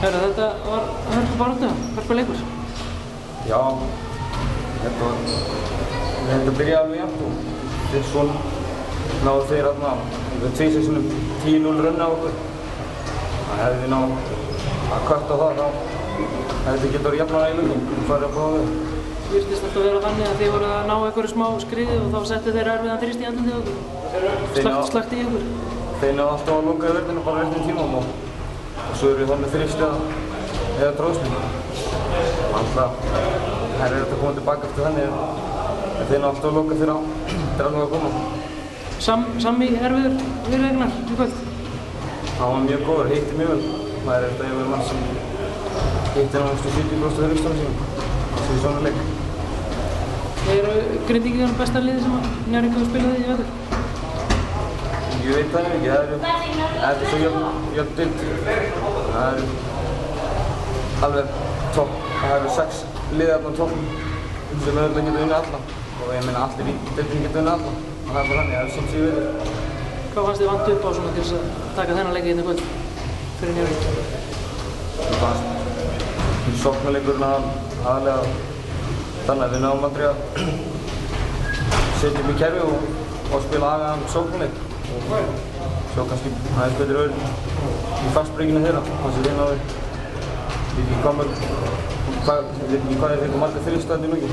Herra, þetta var hörku baráttu, hörku leikur. Já, þetta byrjaði alveg jafnt og þeir svona náðu þeir þarna tvisvar sinnum 10-0 runni á okkur. Það hefði við náð að kvarta það, þá hefði þetta getið verið jafnara í lokin og farið að prófa við. Virtist alltaf vera þannig að þið voru að ná einhverju smá skriði og þá settu þeir erfiðan þrýst í andlitið á okkur. Slakt í ykkur. Þeir náðu alltaf að loka í vörðinu bara réttum tímum og svo eru við þá með þrýst eða tróðsminn. Alltaf, þær eru þetta að koma tilbaka eftir þannig en þeir náðu alltaf að loka þeirra alveg að koma. Sammi erfiður við Ragnar í kvöld? Hann var mjög góður, hitti mjög vel. Það er þetta yfir mann sem hittir hann 70% þrýstunum sínum. Það er svona leik. Eru Grindvíkingar besta liði sem Njarðvík hefur spilað í vetur? Ég veit það ekki, það er svo jöfn dild. Það er alveg topp. Það eru 6 liðir þarna á toppnum sem auðvitað geta unnið alla. Og ég meina allir í dildinni geta unnið alla. Og það er bara þannig, það er svona 10 viður. Hvað fannst þið vant upp á svona til þess að taka þennan leik hérna í kvöld fyrir Njarðvík? Mér fannst sóknarleikurinn aðalega þannig að við náum aldrei að setja upp í kerfi og spila agaðan sóknarleik. Svo kannski aðeins betur öðru í fastbreykinu þeirra, þannig að þeir náðu, ég veit ekki hvað þeir fengu marga þrýst þarna í lokin.